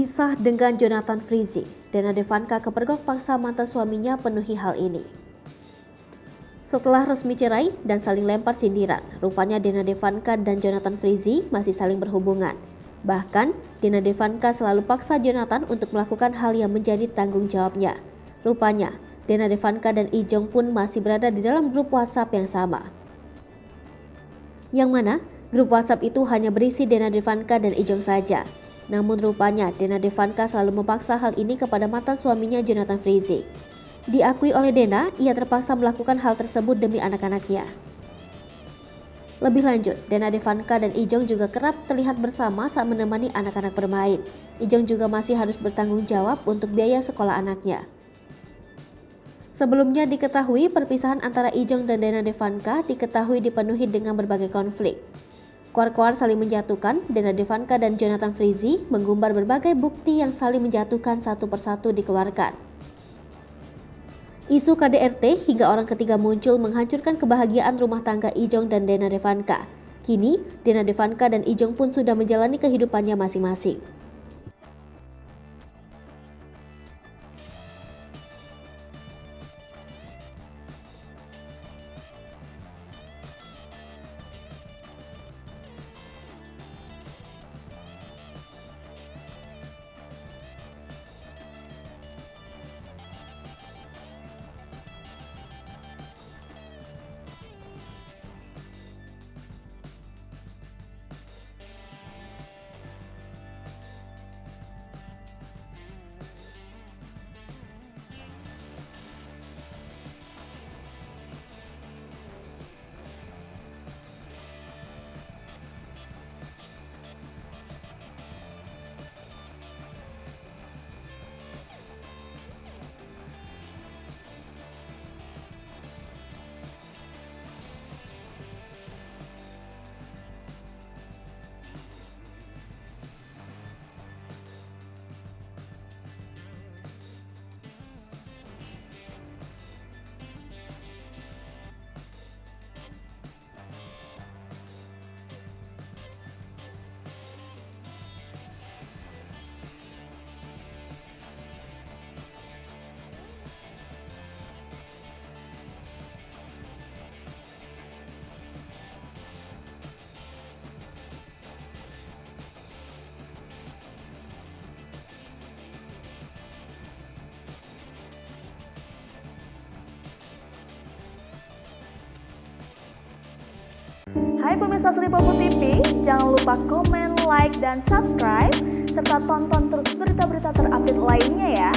Pisah dengan Jonathan Frizzy, Dena Devanka kepergok paksa mantan suaminya penuhi hal ini. Setelah resmi cerai dan saling lempar sindiran, rupanya Dena Devanka dan Jonathan Frizzy masih saling berhubungan. Bahkan, Dena Devanka selalu paksa Jonathan untuk melakukan hal yang menjadi tanggung jawabnya. Rupanya, Dena Devanka dan Ijong pun masih berada di dalam grup WhatsApp yang sama. Yang mana, grup WhatsApp itu hanya berisi Dena Devanka dan Ijong saja. Namun rupanya Dena Devanka selalu memaksa hal ini kepada mantan suaminya Jonathan Frizzy. Diakui oleh Dena, ia terpaksa melakukan hal tersebut demi anak-anaknya. Lebih lanjut, Dena Devanka dan Ijong juga kerap terlihat bersama saat menemani anak-anak bermain. Ijong juga masih harus bertanggung jawab untuk biaya sekolah anaknya. Sebelumnya diketahui perpisahan antara Ijong dan Dena Devanka diketahui dipenuhi dengan berbagai konflik. Kuar-kuar saling menjatuhkan, Dena Devanka dan Jonathan Frizzy menggumbar berbagai bukti yang saling menjatuhkan satu persatu dikeluarkan. Isu KDRT hingga orang ketiga muncul menghancurkan kebahagiaan rumah tangga Ijong dan Dena Devanka. Kini, Dena Devanka dan Ijong pun sudah menjalani kehidupannya masing-masing. Hai pemirsa Sri Popo TV, jangan lupa komen, like, dan subscribe, serta tonton terus berita-berita terupdate lainnya ya.